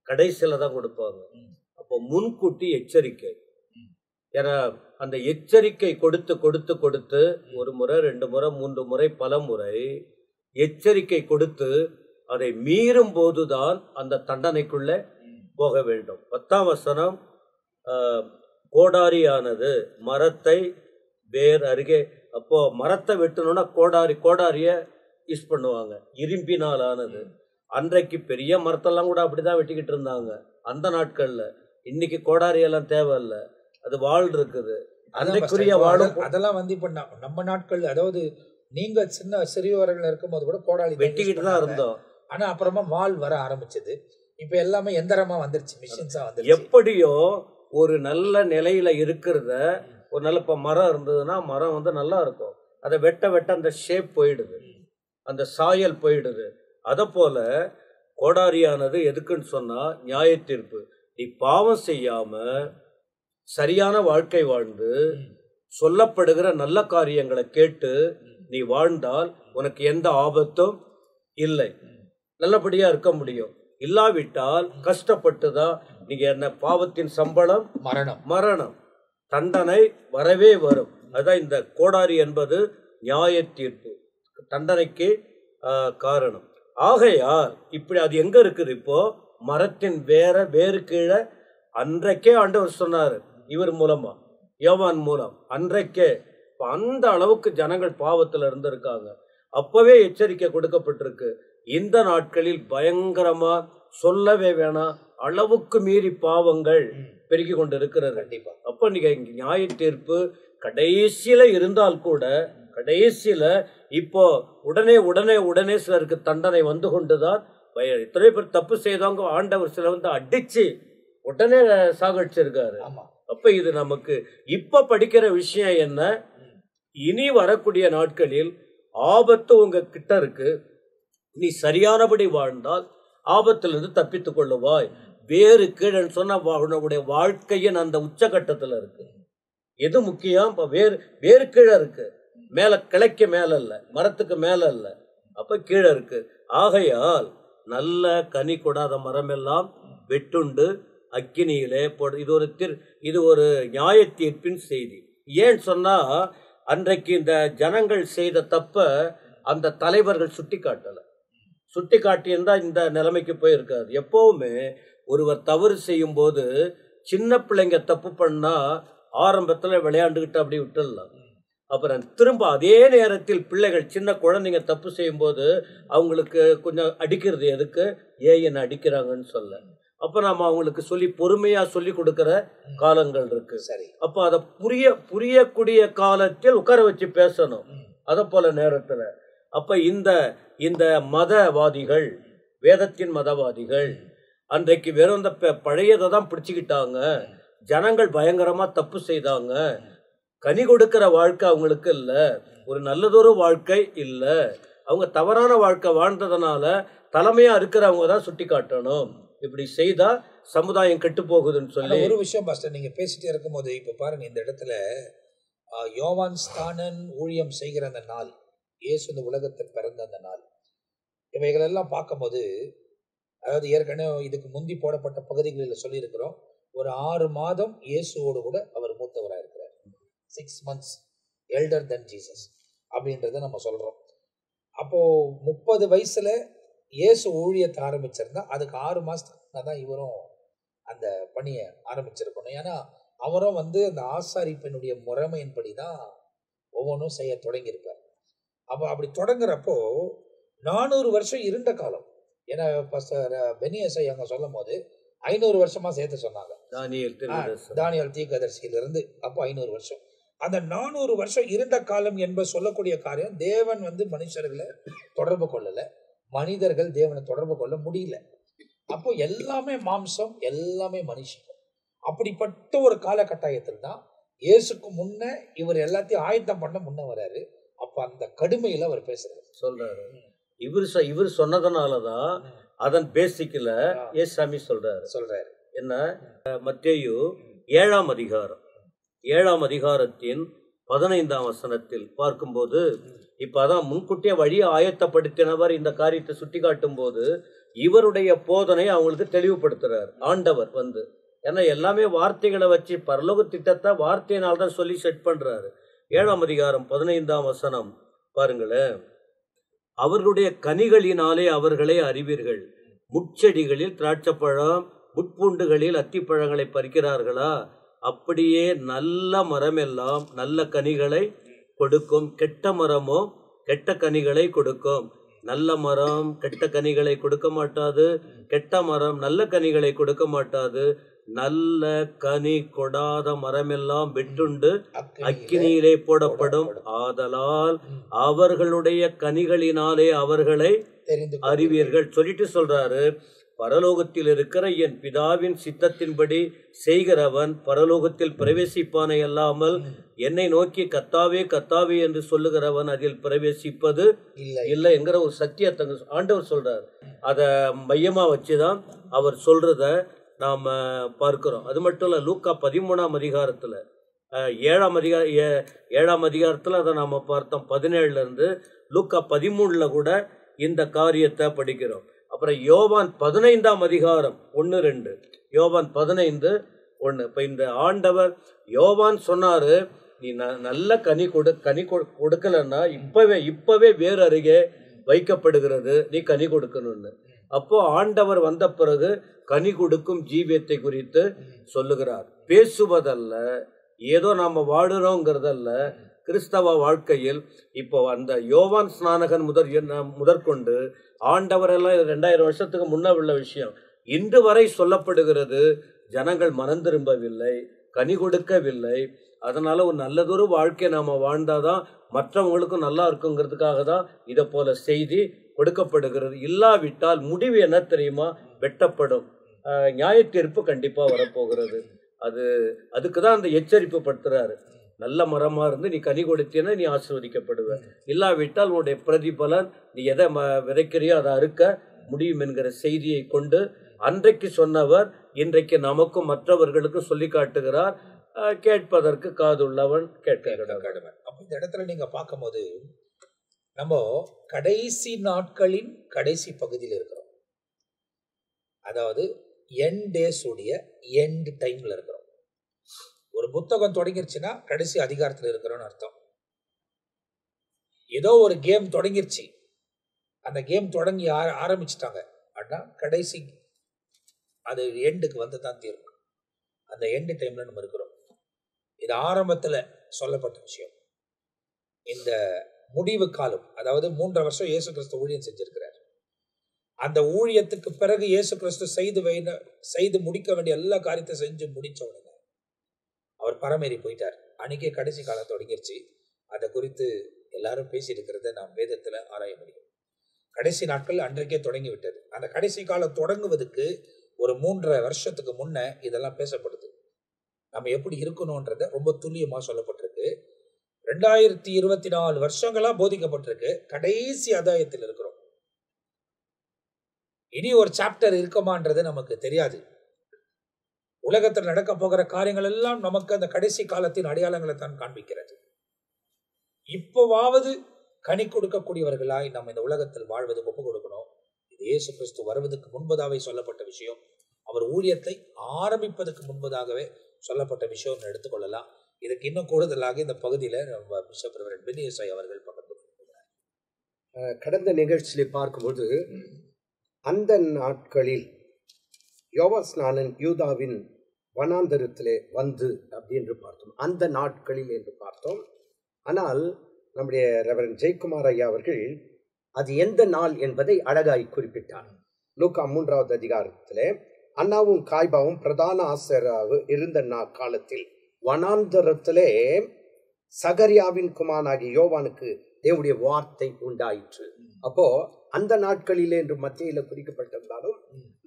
கடைசியில தான் கொடுப்பாங்க. அப்போ முன்கூட்டி எச்சரிக்கை. ஏன்னா அந்த எச்சரிக்கை கொடுத்து கொடுத்து கொடுத்து 1 முறை 2 முறை 3 முறை பல முறை எச்சரிக்கை கொடுத்து அதை மீறும் போதுதான் அந்த தண்டனைக்குள்ள போக வேண்டும். 10ஆம் வசனம், கோடாரியானது மரத்தை வேர் அருகே. அப்போ மரத்தை வெட்டணும்னா கோடாரிய யூஸ் பண்ணுவாங்க, இரும்பினால் ஆனது. அன்றைக்கு பெரிய மரத்தெல்லாம் கூட அப்படிதான் வெட்டிக்கிட்டு இருந்தாங்க அந்த நாட்கள்ல. இன்னைக்கு கோடாரியெல்லாம் தேவையில்லை, அது வாழ் இருக்குது. அன்றைக்குரிய வாழும் அதெல்லாம் வந்து இப்ப நம்ம நாட்கள், அதாவது நீங்க சிறியவர்கள் இருக்கும் போது கூட கோடாலி வெட்டிக்கிட்டு தான் இருந்தோம். ஆனா அப்புறமா வால் வர ஆரம்பிச்சது. இப்ப எல்லாமே எந்திரமா வந்துருச்சு, மிஷின்ஸா வந்துருச்சு. எப்படியோ ஒரு நல்ல நிலையில இருக்கிறத, ஒரு நல்ல இப்ப மரம் இருந்ததுன்னா மரம் வந்து நல்லா இருக்கும். அதை வெட்ட வெட்ட அந்த ஷேப் போயிடுது, அந்த சாயல் போயிடுது. அதை போல கோடாரியானது எதுக்குன்னு சொன்னா நியாய தீர்ப்பு. நீ பாவம் செய்யாம சரியான வாழ்க்கை வாழ்ந்து சொல்லப்படுகிற நல்ல காரியங்களை கேட்டு நீ வாழ்ந்தால் உனக்கு எந்த ஆபத்தும் இல்லை, நல்லபடியா இருக்க முடியும். இல்லாவிட்டால் கஷ்டப்பட்டுதான் நீங்க என்ன, பாவத்தின் சம்பளம் மரணம், மரணம், தண்டனை வரவே வரும். அதான் இந்த கோடாரி என்பது நியாய தீர்ப்பு, தண்டனைக்கு காரணம். ஆகையால் இப்படி அது எங்க இருக்குது? இப்போ மரத்தின் வேறு கீழே அன்றைக்கே ஆண்டவர் சொன்னார் இவர் மூலமா, யோவான் மூலம். அன்றைக்கே அந்த அளவுக்கு ஜனங்கள் பாவத்துல இருந்திருக்காங்க. அப்பவே எச்சரிக்கை கொடுக்கப்பட்டிருக்கு. இந்த நாட்களில் பயங்கரமா சொல்லவே வேணாம், அளவுக்கு மீறி பாவங்கள் பெருகி கொண்டு இருக்கிறது. அப்ப நீங்க நியாய தீர்ப்பு கடைசியில இருந்தால் கூட, கடைசியில இப்போ உடனே உடனே உடனே சிலருக்கு தண்டனை வந்து கொண்டுதான். எத்தனை பேர் தப்பு செய்தவங்க ஆண்டவர் சில வந்து அடிச்சு உடனே சாகடிச்சிருக்காரு. அப்ப இது நமக்கு இப்ப படிக்கிற விஷயம் என்ன? இனி வரக்கூடிய நாட்களில் ஆபத்து உங்க கிட்ட இருக்கு. நீ சரியானபடி வாழ்ந்தால் ஆபத்திலிருந்து தப்பித்துக் கொள்ளுவாய். வேறு கீழன்னு சொன்னா உன்னுடைய வாழ்க்கையின் அந்த உச்சகட்டத்துல இருக்கு. எது முக்கியம்? வேறு கீழே இருக்கு, மேல கிளைக்கு மேல இல்ல, மரத்துக்கு மேல இல்ல, அப்ப கீழே இருக்கு. ஆகையால் நல்ல கனி கொடாத மரம் எல்லாம் வெட்டுண்டு அக்கினியிலே போடு. இது ஒரு நியாய தீர்ப்பின் செய்தி. ஏன் சொன்னா அன்றைக்கு இந்த ஜனங்கள் செய்த தப்ப அந்த தலைவர்கள் சுட்டி காட்டல. சுட்டி காட்டியிருந்தா இந்த நிலைமைக்கு போயிருக்காது. எப்பவுமே ஒருவர் தவறு செய்யும் போது சின்ன பிள்ளைங்க தப்பு பண்ணா ஆரம்பத்துல விளையாண்டுகிட்டு அப்படி விட்டுடலாம். அப்புறம் திரும்ப அதே நேரத்தில் பிள்ளைகள், சின்ன குழந்தைங்க தப்பு செய்யும் போது அவங்களுக்கு கொஞ்சம் அடிக்கிறது. எதுக்கு? என்ன அடிக்கிறாங்கன்னு சொல்ல. அப்ப நாம அவங்களுக்கு சொல்லி பொறுமையா சொல்லி கொடுக்கிற காலங்கள் இருக்கு. சரி, அப்ப அதை புரியக்கூடிய காலத்தில் உட்கார வச்சு பேசணும். அத போல நேரத்துல அப்ப இந்த மதவாதிகள், வேதத்தின் மதவாதிகள் அன்றைக்கு வெறும் இந்த பழையதை தான் பிடிச்சுக்கிட்டாங்க. ஜனங்கள் பயங்கரமா தப்பு செய்தாங்க. கனி கொடுக்கிற வாழ்க்கை அவங்களுக்கு இல்ல, ஒரு நல்லதொரு வாழ்க்கை இல்ல. அவங்க தவறான வாழ்க்கை வாழ்ந்ததுனால தலைமையா இருக்கிறவங்க தான் சுட்டி காட்டணும். இப்படி செய்தா சமுதாயம் கெட்டு போகுதுன்னு சொல்லி ஒரு விஷயம் பாஸ்டர் நீங்க பேசிட்டே இருக்கும் போது இப்ப பாருங்க, இந்த இடத்துல யோவான் ஸ்தானன் ஊழியம் செய்கிற அந்த நாள், இயேசு இந்த உலகத்தில் பிறந்த அந்த நாள், இவைகளெல்லாம் பார்க்கும்போது, அதாவது ஏற்கனவே இதுக்கு முந்தி போடப்பட்ட பகுதிகளில் சொல்லியிருக்கிறோம், ஒரு 6 மாதம் இயேசுவோடு கூட அவர் மூத்தவராக இருக்கிறார். 6 months elder than Jesus அப்படின்றத நம்ம சொல்றோம். அப்போ 30 வயசுல இயேசு ஊழியத்தை ஆரம்பிச்சிருந்தா அதுக்கு 6 மாசத்துக்கு தான் இவரும் அந்த பணியை ஆரம்பிச்சிருக்கணும். ஏன்னா அவரும் வந்து அந்த ஆசாரிப்பினுடைய முறைமையின்படி தான் ஒவ்வொன்றும் செய்ய தொடங்கியிருப்பார். அப்போ அப்படி தொடங்குறப்போ 400 வருஷம் இருண்ட காலம். ஏன்னா பெனியசை அவங்க சொல்லும் போது 500 வருஷமா சேர்த்து சொன்னாங்க, தானியேல் தீர்க்கதரிசியிலிருந்து. அப்போ 500 வருஷம். அந்த 400 வருஷம் இருண்ட காலம் என்பது சொல்லக்கூடிய காரியம், தேவன் வந்து மனுஷர்களை தொடர்பு கொள்ளல, மனிதர்கள் தேவனை தொடர்பு கொள்ள முடியல. அப்போ எல்லாமே மாம்சம், எல்லாமே மனுஷன். அப்படிப்பட்ட ஒரு காலகட்டாயத்தில் தான் இயேசுக்கு முன்ன இவர் எல்லாத்தையும் ஆயத்தம் பண்ண முன்ன வராரு. அப்ப அந்த கடுமையில அவர் பேசுறாரு, சொல்றாரு. இவர் சொன்னதுனாலதான் அதன் பேசிக்கல ஏசாமி சொல்றாரு. என்ன? மத்தேயு 7ஆம் அதிகாரம் 7ஆம் அதிகாரத்தின் 15ஆம் வசனத்தில் பார்க்கும்போது, இப்ப அதான் முன்கூட்டிய வழியை ஆயத்தப்படுத்தினவர் இந்த காரியத்தை சுட்டி காட்டும் போது இவருடைய போதனை அவங்களுக்கு தெளிவுபடுத்துறாரு ஆண்டவர் வந்து. ஏன்னா எல்லாமே வார்த்தைகளை வச்சு பரலோக திட்டத்தை வார்த்தையினால்தான் சொல்லி செட் பண்றாரு. 7ஆம் அதிகாரம் 15ஆம் வசனம் பாருங்களேன். அவர்களுடைய கனிகளினாலே அவர்களை அறிவீர்கள். முட்செடிகளில் திராட்சைப்பழம், முட்பூண்டுகளில் அத்திப்பழங்களை பறிக்கிறார்களா? அப்படியே நல்ல மரம் எல்லாம் நல்ல கனிகளை கொடுக்கும், கெட்ட மரமோ கெட்ட கனிகளை கொடுக்கும். நல்ல மரம் கெட்ட கனிகளை கொடுக்க மாட்டாது, கெட்ட மரம் நல்ல கனிகளை கொடுக்க மாட்டாது. நல்ல கனி கொடாத மரமெல்லாம் வெட்டுண்டு அக்கினியிலே போடப்படும். ஆதலால் அவர்களுடைய கனிகளினாலே அவர்களை அறிவீர்கள். சொல்லிட்டு சொல்றாரு, பரலோகத்தில் இருக்கிற என் பிதாவின் சித்தத்தின்படி செய்கிறவன் பரலோகத்தில் பிரவேசிப்பானே அல்லாமல் என்னை நோக்கி கர்த்தாவே கர்த்தாவே என்று சொல்லுகிறவன் அதில் பிரவேசிப்பது இல்லை என்கிற ஒரு சத்தியத்தை ஆண்டவர் சொல்றார். அதை மையமா வச்சுதான் அவர் சொல்றத நாம பார்க்கிறோம். அது மட்டும் இல்ல, லூக்கா 13ஆம் அதிகாரத்துல 7ஆம் அதிகாரத்துல அதை நாம பார்த்தோம். 17ல இருந்து லூக்கா 13ல கூட இந்த காரியத்தை படிக்கிறோம். அப்புறம் யோவான் 15ஆம் அதிகாரம் 1-2, யோவான் 15:1. இப்ப இந்த ஆண்டவர் யோவான் சொன்னாரு, நீ நல்ல கனி கொடுக்கலன்னா இப்பவே வேறு அருகே வைக்கப்படுகிறது, நீ கனி கொடுக்கணும்னு. அப்போ ஆண்டவர் வந்த பிறகு கனி கொடுக்கும் ஜீவியத்தை குறித்து சொல்லுகிறார். பேசுவதல்ல, ஏதோ நாம வாடுறோங்கிறதல்ல. கிறிஸ்தவ வாழ்க்கையில் இப்போ அந்த யோவான் ஸ்நானகன் முதற்கொண்டு ஆண்டவரெல்லாம் 2000 வருஷத்துக்கு முன்ன உள்ள விஷயம் இன்று வரை சொல்லப்படுகிறது. ஜனங்கள் மனம் திரும்பவில்லை, கனி கொடுக்கவில்லை. அதனால ஒரு நல்லதொரு வாழ்க்கையை நாம வாழ்ந்தாதான் மற்றவங்களுக்கும் நல்லா இருக்குங்கிறதுக்காக தான் இதை போல செய்தி கொடுக்கப்படுகிறது. இல்லாவிட்டால் முடிவு என்ன தெரியுமா? வெட்டப்படும். நியாய தீர்ப்பு கண்டிப்பா வரப்போகிறது. அதுக்கு தான் அந்த எச்சரிப்பு படுத்துறாரு. நல்ல மரமா இருந்து நீ கனி கொடுத்தீன்னா நீ ஆசீர்வதிக்கப்படுவ, இல்லாவிட்டால் உன்னுடைய பிரதிபலன் நீ எதை விதைக்கிறியோ அதை அறுக்க முடியும் என்கிற செய்தியை கொண்டு அன்றைக்கு சொன்னவர் இன்றைக்கு நமக்கும் மற்றவர்களுக்கும் சொல்லி காட்டுகிறார். கேட்பதற்கு காதுள்ளவன் கேட்க. அப்ப இந்த இடத்துல நீங்க பார்க்கும்போது நம்ம கடைசி நாட்களின் கடைசி பகுதியில் இருக்கிறோம். அதாவது எண்ட் டேஸ் உடைய எண்ட் டைம்ல இருக்கிறோம். ஒரு புத்தகம் தொடங்கிருச்சுன்னா கடைசி அதிகாரத்தில் இருக்கிறோம்னு அர்த்தம். ஏதோ ஒரு கேம் தொடங்கிருச்சு, அந்த கேம் தொடங்கி ஆரம்பிச்சுட்டாங்க அப்படின்னா கடைசி அது எண்டுக்கு வந்து தான் தீரும். அந்த எண்டு டைம்ல நம்ம இருக்கிறோம். இது ஆரம்பத்துல சொல்லப்பட்ட விஷயம். இந்த முடிவு காலம், அதாவது 3.5 வருஷம் இயேசு கிறிஸ்து ஊழியம் செஞ்சிருக்கிறார். அந்த ஊழியத்துக்கு பிறகு இயேசு கிறிஸ்து செய்து முடிக்க வேண்டிய எல்லா காரியத்தை செஞ்சு முடிச்ச உடனே அவர் பரமேறி போயிட்டார். அன்னைக்கே கடைசி காலம் தொடங்கிருச்சு. அதை குறித்து எல்லாரும் பேசி இருக்கிறத நாம் வேதத்துல ஆராய முடியும். கடைசி நாட்கள் அன்றைக்கே தொடங்கி விட்டது. அந்த கடைசி காலம் தொடங்குவதற்கு ஒரு 3.5 வருஷத்துக்கு முன்ன இதெல்லாம் பேசப்படுது. நம்ம எப்படி இருக்கணும்ன்றத ரொம்ப துல்லியமா சொல்லப்பட்டிருக்கு. 2024 வருஷங்களா போதிக்கப்பட்டிருக்கு. கடைசி அத்தியாயத்தில் இருக்கிறோம். இனி ஒரு சாப்டர் இருக்குமான்றது நமக்கு தெரியாது. உலகத்தில் நடக்க போகிற காரியங்கள் எல்லாம் நமக்கு அந்த கடைசி காலத்தின் அடையாளங்களை தான் காண்பிக்கிறது. இப்போவாவது கனி கொடுக்கக்கூடியவர்களாய் நம்ம இந்த உலகத்தில் வாழ்வதுக்கு ஒப்பு கொடுக்கணும். இது இயேசு கிறிஸ்து வருவதற்கு முன்பதாகவே சொல்லப்பட்ட விஷயம். அவர் ஊழியத்தை ஆரம்பிப்பதற்கு முன்பதாகவே சொல்லப்பட்ட விஷயம் எடுத்துக்கொள்ளலாம். இதுக்கு இன்னும் கூடுதலாக இந்த பகுதியில நம்ம பிஷப் ரெவரண்ட் பென்னி எஸ்ஐ அவர்கள் பக்கத்து கடந்த நிகழ்ச்சியை பார்க்கும்போது அந்த நாட்களில் யோவான் யூதாவின் வனாந்தரத்திலே வந்து அப்படின்னு பார்த்தோம். அந்த நாட்களில் என்று பார்த்தோம். ஆனால் நம்முடைய ரெவரண்ட் ஜெயக்குமார் ஐயா அவர்கள் அது எந்த நாள் என்பதை அழகாய் குறிப்பிட்டார். லூக்கா 3ஆவது அதிகாரத்திலே அன்னாவும் காய்பாவும் பிரதான ஆசிரியராக இருந்த காலத்தில் வனாந்தரத்திலே சகரியாவின் குமாரனாகிய யோவானுக்கு தேவனுடைய வார்த்தை உண்டாயிற்று. அப்போ அந்த நாட்களிலே என்று மத்தியில குறிக்கப்பட்டிருந்தாலும்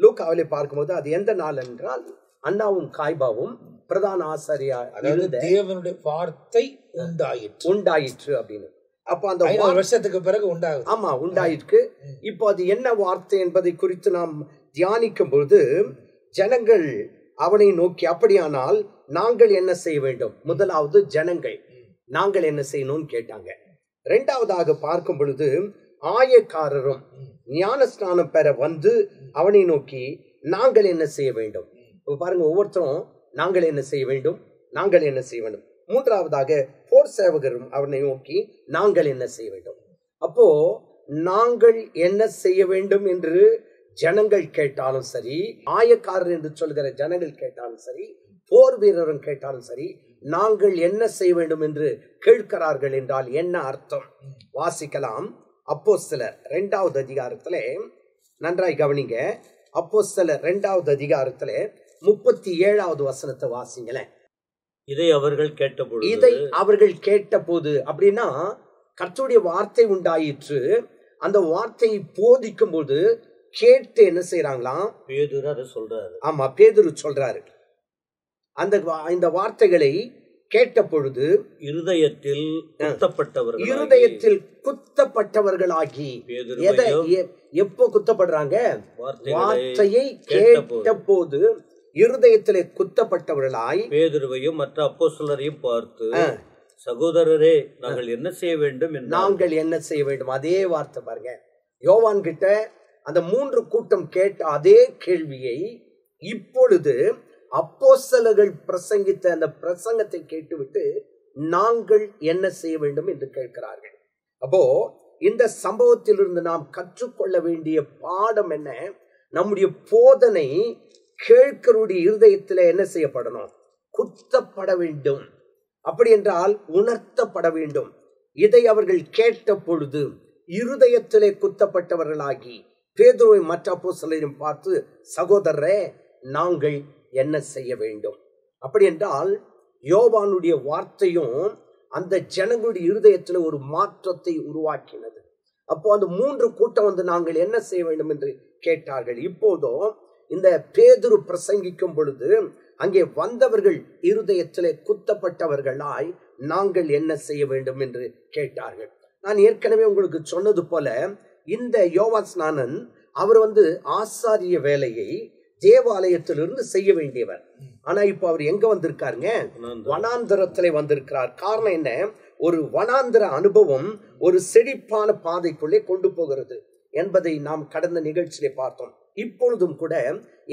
லூக்காவிலே பார்க்கும்போது அது எந்த நாள் என்றால் அன்னாவும் காய்பாவும் பிரதான ஆசாரியா தேவனுடைய வார்த்தை உண்டாயிற்று அப்படின்னு. அப்போ அந்த 500 வருஷத்துக்கு பிறகு உண்டாகுது. ஆமா, உண்டாயிருக்கு. இப்போ அது என்ன வார்த்தை என்பதை குறித்து நாம் தியானிக்கும் பொழுது ஜனங்கள் அவனை நோக்கி, அப்படியானால் நாங்கள் என்ன செய்ய வேண்டும்? முதலாவது ஜனங்கள் நாங்கள் என்ன செய்யணும்னு கேட்டாங்க. இரண்டாவதாக பார்க்கும் பொழுது ஆயக்காரரும் ஞான ஸ்நானம் பெற வந்து அவனை நோக்கி நாங்கள் என்ன செய்ய வேண்டும்? பாருங்க, ஒவ்வொருத்தரும் நாங்கள் என்ன செய்ய வேண்டும், நாங்கள் என்ன செய்ய வேண்டும். மூன்றாவதாக போர் சேவகரும் அவனை நோக்கி நாங்கள் என்ன செய்ய வேண்டும். அப்போ நாங்கள் என்ன செய்ய வேண்டும் என்று ஜனங்கள் கேட்டாலும் சரி, ஆயக்காரர் என்று சொல்கிற ஜனங்கள் கேட்டாலும் சரி, போர் வீரரும் கேட்டாலும் சரி, நாங்கள் என்ன செய்ய வேண்டும் என்று கேட்கிறார்கள் என்றால் என்ன அர்த்தம்? வாசிக்கலாம். அப்போஸ்தலர் 2வது அதிகாரத்திலே, நன்றாய் கவனிங்க. அப்போஸ்தலர் 2வது அதிகாரத்திலே 37வது வசனத்தை வாசிங்களேன். இதை அவர்கள் கேட்டபோது அப்படின்னா கர்த்தருடைய வார்த்தை உண்டாயிற்று. அந்த வார்த்தையை போதிக்கும் போது கேட்டு என்ன செய்யறாங்களாம்? பேதுரு அதை சொல்றாரு. ஆமா, பேதுரு சொல்றாரு. இந்த வார்த்தைகளை கேட்ட பொழுது இருதயத்தில் குத்தப்பட்டவர்களாகி எப்போ குத்தப்படுறாங்க? வார்த்தையை கேட்ட போது இருதயத்திலே குத்தப்பட்டவர்களாய் பேதுருவையும் மற்ற அப்போஸ்தலரையும் பார்த்து, சகோதரரே, நாங்கள் என்ன செய்ய வேண்டும்? நாங்கள் என்ன செய்ய வேண்டும்? அதே வார்த்தை பாருங்க. யோவான் கிட்ட அந்த 3 கூட்டம் கேட்ட அதே கேள்வியை இப்பொழுது அப்போஸ்தலர்கள் பிரசங்கித்த அந்த பிரசங்கத்தை கேட்டுவிட்டு நாங்கள் என்ன செய்ய வேண்டும் என்று கேட்கிறார்கள். அப்போ இந்த சம்பவத்திலிருந்து நாம் கற்றுக்கொள்ள வேண்டிய பாடம் என்ன? நம்முடைய போதனை கேட்கருடைய இருதயத்தில் என்ன செய்யப்படணும்? குத்தப்பட வேண்டும். அப்படி என்றால் உணர்த்தப்பட வேண்டும். இதை அவர்கள் கேட்ட பொழுது இருதயத்திலே குத்தப்பட்டவர்களாகி பேதுருவை மற்ற அப்போஸ்தலரையும் பார்த்து, சகோதரரே, நாங்கள் என்ன செய்ய வேண்டும்? அப்படி என்றால் யோவானுடைய வார்த்தையும் அந்த ஜனங்களுடைய இருதயத்தில் ஒரு மாற்றத்தை உருவாக்கினது. அப்போ அந்த 3 கூட்டம் வந்து நாங்கள் என்ன செய்ய வேண்டும் என்று கேட்டார்கள். இப்போதும் இந்த பேதுரு பிரசங்கிக்கும் பொழுது அங்கே வந்தவர்கள் இருதயத்திலே குத்தப்பட்டவர்களாய் நாங்கள் என்ன செய்ய வேண்டும் என்று கேட்டார்கள். நான் ஏற்கனவே உங்களுக்கு சொன்னது போல இந்த யோவான் ஸ்நானன் அவர் வந்து ஆசாரிய வேலையை தேவாலயத்திலிருந்து செய்ய வேண்டியவர். ஆனா இப்ப அவர் எங்க வந்திருக்காருங்க? வனாந்தரத்திலே வந்திருக்கிறார். காரணம் என்ன? ஒரு வனாந்தர அனுபவம் ஒரு செழிப்பான பாதைக்குள்ளே கொண்டு போகிறது என்பதை நாம் கடந்த நிகழ்ச்சியிலே பார்த்தோம். இப்பொழுதும் கூட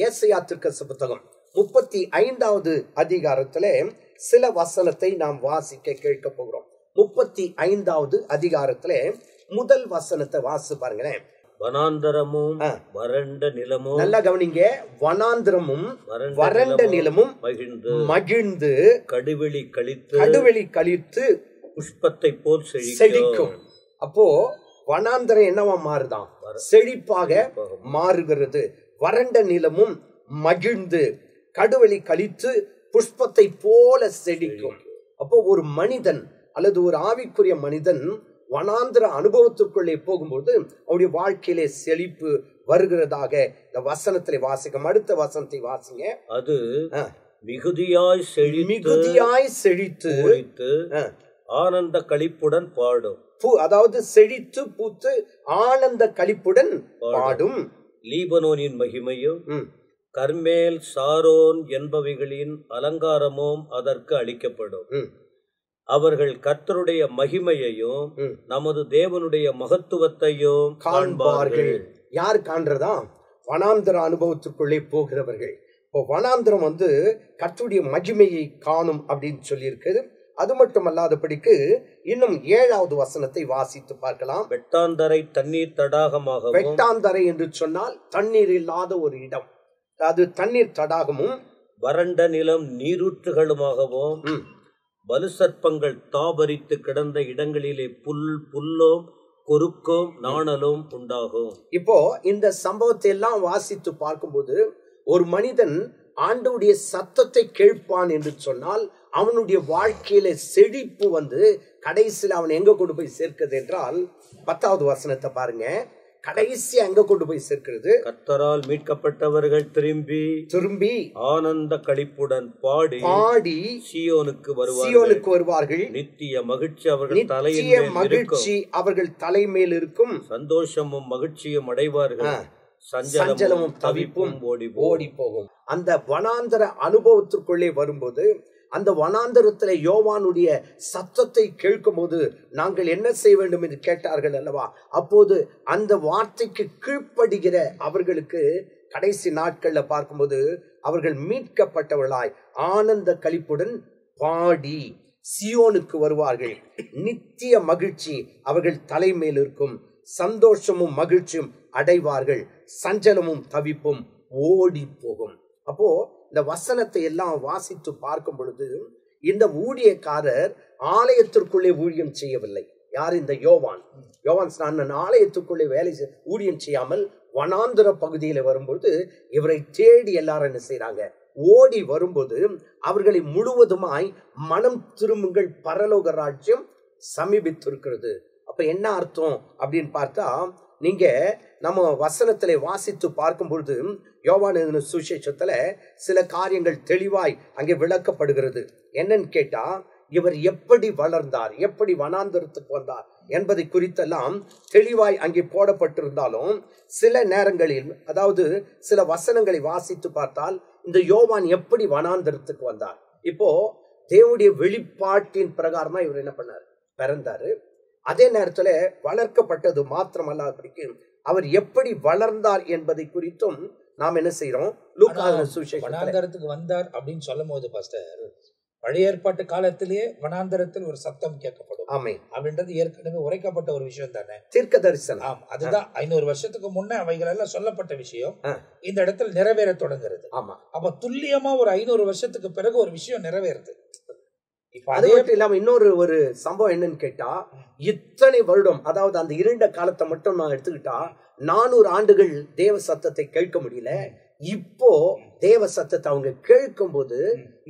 ஏசாயா தீர்க்கதரிசி புத்தகம் 35வது அதிகாரத்திலே சில வசனத்தை நாம் வாசிக்க கேட்க போகிறோம். 35வது அதிகாரத்திலே முதல் வசனத்தை வாசி பாருங்களேன். வனாந்தரமும் வறண்ட நிலமும், நல்லா கவனிங்க, வனாந்தரமும் வறண்ட நிலமும் மகிழ்ந்து கடுவெளி கழித்து புஷ்பத்தை போல் செழிக்கும். அப்போ வனாந்தரம் என்னவா மாறுதான்? செழிப்பாக மாறுகிறது. வறண்ட நிலமும் மகிழ்ந்து கடுவெளி கழித்து புஷ்பத்தை போல செழிக்கும். அப்போ ஒரு மனிதன் அல்லது ஒரு ஆவிக்குரிய மனிதன் வனாந்திர அனுபவத்திற்குள்ளே போகும்போது அவருடைய வாழ்க்கையிலே செழிப்பு வருகிறதாக இந்த வசனத்திலே வாசிக்கும். அடுத்த வசனத்தை வாசிங்க. அது மிகுதியாய் செழித்து ஆனந்த களிப்புடன் பாடும். அதாவது செழித்து பூத்து ஆனந்த களிப்புடன் பாடும். லீபனோனின் மகிமையும் கர்மேல் சாரோன் என்பவைகளின் அலங்காரமும் அதற்கு அளிக்கப்படும். அவர்கள் கர்த்தருடைய மகிமையையும் நமது தேவனுடைய மகத்துவத்தையும் காண்பார்கள். யார் காண்றதா? வனாந்திர அனுபவத்திற்குள்ளே போகிறவர்கள். இப்போ வனாந்திரம் வந்து கர்த்தருடைய மகிமையை காணும் அப்படின்னு சொல்லி இருக்குது. அது மட்டுமல்லாதபடிக்கு இன்னும் 7வது வசனத்தை வாசித்து பார்க்கலாம். வெட்டாந்தரை தண்ணீர் தடாகமாகவும். வெட்டாந்தரை என்று சொன்னால் தண்ணீர் இல்லாத ஒரு இடம், அது தண்ணீர் தடாகமும். வறண்ட நிலம் நீரூற்றுகளுமாகவும் வலுசற்பங்கள் தாபரித்து கிடந்த இடங்களிலே புல்லும் கொருக்கும் நாணலும் உண்டாகும். இப்போ இந்த சம்பவத்தை எல்லாம் வாசித்து பார்க்கும்போது ஒரு மனிதன் ஆண்டவருடைய சத்தத்தை கேட்பான் என்று சொன்னால் அவனுடைய வாழ்க்கையில செழிப்பு வந்து கடைசியில் அவன் எங்க கொண்டு போய் சேர்க்கிறது என்றால் 10வது வசனத்தை பாருங்க. கடைசி அங்க கொண்டு போய் சேர்க்கிறது. கர்த்தரால் மீட்கப்பட்டவர்கள் திரும்பி ஆனந்த களிப்புடன் பாடி சீயோனுக்கு வருவார்கள். நித்திய மகிழ்ச்சி அவர்கள் தலைமேல் இருக்கும். சந்தோஷமும் மகிழ்ச்சியும் அடைவார்கள். சஞ்சலமும் தவிப்பும் ஓடி போகும். அந்த வனாந்தர அனுபவத்திற்குள்ளே வரும்போது அந்த வனாந்தரத்துல யோவானுடைய சத்தத்தை கேட்கும் போது நாங்கள் என்ன செய்ய வேண்டும் என்று கேட்டார்கள் அல்லவா? அப்போது அந்த வார்த்தைக்கு கீழ்ப்படுகிற அவர்களுக்கு கடைசி நாட்கள்ல பார்க்கும்போது அவர்கள் மீட்கப்பட்டவர்களாய் ஆனந்த களிப்புடன் பாடி சியோனுக்கு வருவார்கள். நித்திய மகிழ்ச்சி அவர்கள் தலைமையில் இருக்கும். சந்தோஷமும் மகிழ்ச்சியும் அடைவார்கள். சஞ்சலமும் தவிப்பும் ஓடி போகும். அப்போ இந்த வசனத்தை எல்லாம் வாசித்து பார்க்கும் பொழுது இந்த ஊழியக்காரர் ஆலயத்திற்குள்ளே ஊழியம் செய்யவில்லை. யார்? இந்த யோவான் ஸ்நானன் ஆலயத்துக்குள்ளே ஊழியம் செய்யாமல் வனாந்திர பகுதியில வரும்போது இவரை தேடி எல்லாரும் என்ன செய்யறாங்க? ஓடி வரும்போது அவர்களை முழுவதுமாய் மனம் திரும்புங்கள், பரலோக ராஜ்யம் சமீபித்திருக்கிறது. அப்ப என்ன அர்த்தம் அப்படின்னு பார்த்தா நீங்க நம்ம வசனத்திலே வாசித்து பார்க்கும் பொழுது யோவான் எழுதின சுவிசேஷத்துல சில காரியங்கள் தெளிவாய் அங்கே விளக்கப்படுகிறது. என்னன்னு கேட்டா, இவர் எப்படி வளர்ந்தார், எப்படி வனாந்தரத்துக்கு வந்தார் என்பதை குறித்தெல்லாம் தெளிவாய் அங்கே போடப்பட்டிருந்தாலும், சில நேரங்களில் அதாவது சில வசனங்களை வாசித்து பார்த்தால் இந்த யோவான் எப்படி வனாந்தரத்துக்கு வந்தார், இப்போ தேவனுடைய வெளிப்பாட்டின் பிரகாரமா இவர் என்ன பண்ணார், பிறந்தாரு. அதே நேரத்துல வளர்க்கப்பட்டது மாத்திரமல்லாதபடிக்கு அவர் எப்படி வளர்ந்தார் என்பதை குறித்தும் நாம் என்ன செய்யறோம், லூக்கா வனாந்தரத்துக்கு வந்தார் அப்படின்னு சொல்லும் போது பாஸ்டர், பழைய ஏற்பாட்டு காலத்திலேயே வனாந்தரத்தில் ஒரு சத்தம் கேட்கப்படும். ஆமே, அப்படின்றது ஏற்கனவே உரைக்கப்பட்ட ஒரு விஷயம் தானே, தீர்க்க தரிசனம். ஆம், அதுதான் 500 வருஷத்துக்கு முன்ன அவைகள் எல்லாம் சொல்லப்பட்ட விஷயம் இந்த இடத்துல நிறைவேற தொடங்குறது. ஆமா, அப்ப துல்லியமா ஒரு 500 வருஷத்துக்கு பிறகு ஒரு விஷயம் நிறைவேறுது. அது மட்டும் இல்லாம இன்னொரு சம்பவம் என்னன்னு கேட்டா, இத்தனை வருடம், அதாவது அந்த இருண்ட காலத்தை மட்டும் நான் எடுத்துக்கிட்டா 400 ஆண்டுகள் தேவ சத்தத்தை கேட்க முடியல. இப்போ தேவ சத்தத்தை அவங்க கேட்கும் போது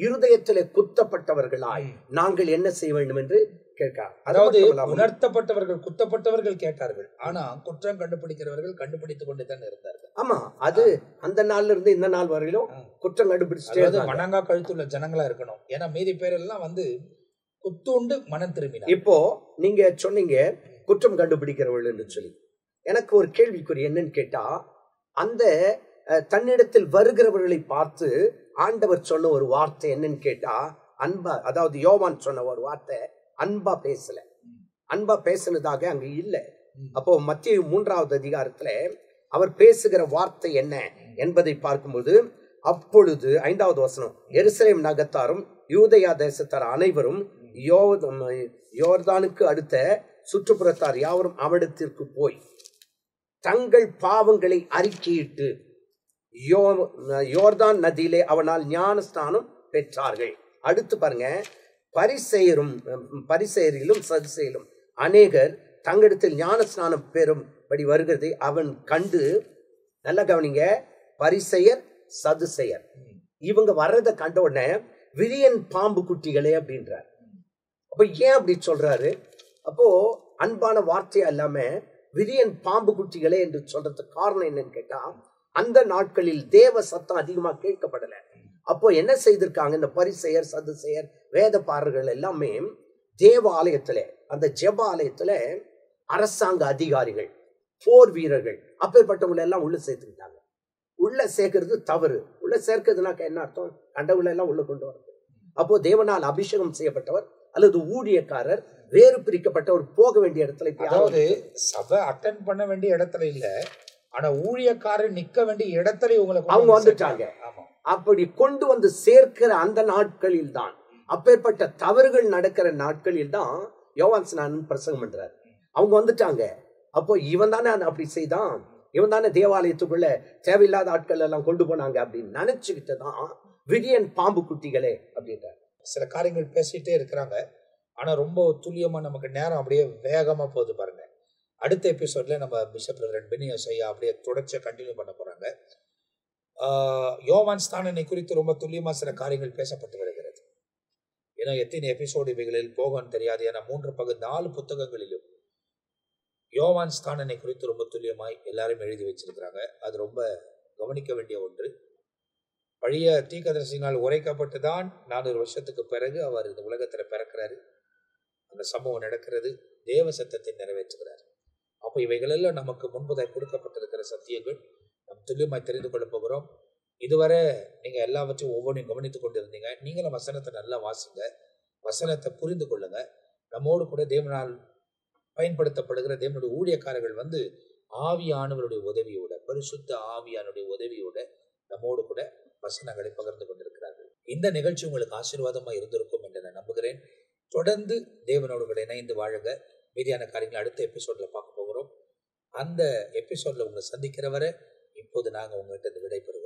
இருதயத்திலே குத்தப்பட்டவர்களாய் நாங்கள் என்ன செய்ய வேண்டும் என்று கேட்க, அதாவது உணர்த்தப்பட்டவர்கள் குத்தப்பட்டவர்கள் கேட்டார்கள். ஆனா குற்றம் கண்டுபிடிக்கிறவர்கள் கண்டுபிடித்துக் கொண்டு தான் இருந்தார்கள். ஆமா, அது அந்த நாள்ல இருந்து இந்த நாள் வரையிலும் குற்றம் கண்டுபிடிச்சு மனங்கா கழுத்துள்ள ஜனங்களா இருக்கணும். ஏன்னா மீதி பேரெல்லாம் வந்து குத்துண்டு மனம் திரும்பினார். இப்போ நீங்க சொன்னீங்க குற்றம் கண்டுபிடிக்கிறவர்கள் என்று சொல்லி, எனக்கு ஒரு கேள்விக்குறி என்னன்னு கேட்டா, அந்த தன்னிடத்தில் வருகிறவர்களை பார்த்து ஆண்டவர் சொன்ன ஒரு வார்த்தை என்னன்னு கேட்டா, அன்பா, அதாவது யோவான் சொன்ன ஒரு வார்த்தை அன்பா பேசல, அன்பா பேசினதாக அங்க இல்லை. அப்போ மத்தேயு 3வது அதிகாரத்துல அவர் பேசுகிற வார்த்தை என்ன என்பதை பார்க்கும்போது, அப்பொழுது 5வது வசனம், எருசலேம் நகத்தாரும் யூதேயா தேசத்தார் அனைவரும் யோர்தானுக்கு அடுத்த சுற்றுப்புறத்தார் யாவரும் அவனிடத்திற்கு போய் தங்கள் பாவங்களை அறிக்கையிட்டு யோர்தான் நதியிலே அவனால் ஞானஸ்நானம் பெற்றார்கள். அடுத்து பாருங்க, பரிசேயரிலும் சதுசேயரிலும் அநேகர் தங்களிடத்தில் ஞானஸ்நானம் பெறும்படி வருகிறதை அவன் கண்டு, நல்லா கவனிங்க, பரிசேயர் சதுசேயர் இவங்க வர்றதை கண்ட உடனே விரியன் பாம்பு குட்டிகளே அப்படின்றார். அப்ப ஏன் அப்படி சொல்றாரு? அப்போ அன்பான வார்த்தையா இல்லாம விரியன் பாம்பு குட்டிகளே என்று சொல்றதுக்கு காரணம் என்னன்னு கேட்டா, அந்த நாட்களில் தேவ சத்தம் அதிகமா கேட்கப்படல. அப்போ என்ன செய்திருக்காங்க, இந்த பரிசேயர் சதுசேயர் வேதபாரர்கள் எல்லாமே தேவ ஆலயத்துல, அந்த ஜெப ஆலயத்துல அரசாங்க அதிகாரிகள், போர் வீரர்கள், அப்பேற்பட்டவங்களை எல்லாம் உள்ள சேர்த்துக்கிட்டாங்க. உள்ள சேர்க்கிறது தவறு. உள்ள சேர்க்கிறதுனாக்க என்ன அர்த்தம், கண்டவுள்ள எல்லாம் உள்ள கொண்டு வரது. அப்போ தேவனால் அபிஷேகம் செய்யப்பட்டவர் அல்லது ஊழியக்காரர் வேறு பிரிக்கப்பட்டவர் போக வேண்டிய இடத்துல, அதாவது சபை அட்டெண்ட் பண்ண வேண்டிய இடத்துல இல்ல, ஆனா ஊழியக்காரர் நிக்க வேண்டிய இடத்துல அவங்க வந்துட்டாங்க. அப்படி கொண்டு வந்து சேர்க்கிற அந்த நாட்களில் தான், அப்பேற்பட்ட தவறுகள் நடக்கிற நாட்களில் தான் யோவான் ஸ்நானன் பிரசங்கம் பண்றாரு. அவங்க வந்துட்டாங்க. அப்போ இவன் தானே அப்படி செய்தான், இவன் தானே தேவாலயத்துக்குள்ள தேவையில்லாத ஆட்கள் எல்லாம் கொண்டு போனாங்க அப்படின்னு நினைச்சுக்கிட்டு தான் விரியன் பாம்பு குட்டிகளே அப்படின்றார். சில காரியங்கள் பேசிட்டே இருக்கிறாங்க, ஆனா ரொம்ப துல்லியமா நமக்கு நேரம் அப்படியே வேகமா போகுது பாருங்க. அடுத்த எபிசோட்ல நம்ம பிஷப் ரெவரண்ட் பெனி யோசையா அப்படியே தொடர்ச்சியா கண்டினியூ பண்ண போறாங்க. யோவான் ஸ்நானனை குறித்து ரொம்ப துல்லியமா சில காரியங்கள் பேசப்பட்டு வருகிறது. ஏன்னா எத்தனை எபிசோடு இவைகளில் போகன்னு தெரியாது. ஏன்னா 4 புத்தகங்களிலும் யோவான் ஸ்நானனை குறித்து ரொம்ப துல்லியமாய் எல்லாரும் எழுதி வச்சிருக்கிறாங்க. அது ரொம்ப கவனிக்க வேண்டிய ஒன்று. பழைய தீர்க்கதரிசியினால் உரைக்கப்பட்டு தான் 400 வருஷத்துக்கு பிறகு அவர் இந்த உலகத்துல பிறக்கிறாரு. அந்த சம்பவம் நடக்கிறது, தேவ சத்தத்தை நிறைவேற்றுகிறார். அப்போ இவைகளெல்லாம் நமக்கு முன்பதாய் கொடுக்கப்பட்டிருக்கிற சத்தியங்கள் நாம் துல்லியமாய் தெரிந்து கொள்ள போகிறோம். இதுவரை நீங்க எல்லாவற்றையும் ஒவ்வொன்றையும் கவனித்துக் கொண்டிருந்தீங்க. நீங்களும் வசனத்தை நல்லா வாசிங்க, வசனத்தை புரிந்து கொள்ளுங்க. நம்மோடு கூட தேவனால் பயன்படுத்தப்படுகிற தேவனுடைய ஊழியக்காரர்கள் வந்து ஆவியானவருடைய உதவியோட, பரிசுத்த ஆவியானுடைய உதவியோட நம்மோடு கூட வசனங்களை பகிர்ந்து கொண்டிருக்கிறார்கள். இந்த நிகழ்ச்சி உங்களுக்கு ஆசீர்வாதமா இருந்திருக்கும் என்று நான் நம்புகிறேன். தொடர்ந்து தேவனோடு கூட இணைந்து வாழுங்க. மீதியான காரியங்களை அடுத்த எபிசோட்ல பார்க்க போகிறோம். அந்த எபிசோட்ல உங்களை சந்திக்கிறவரை இப்போது நாங்கள் உங்கள்கிட்ட விடைபெறுவோம்.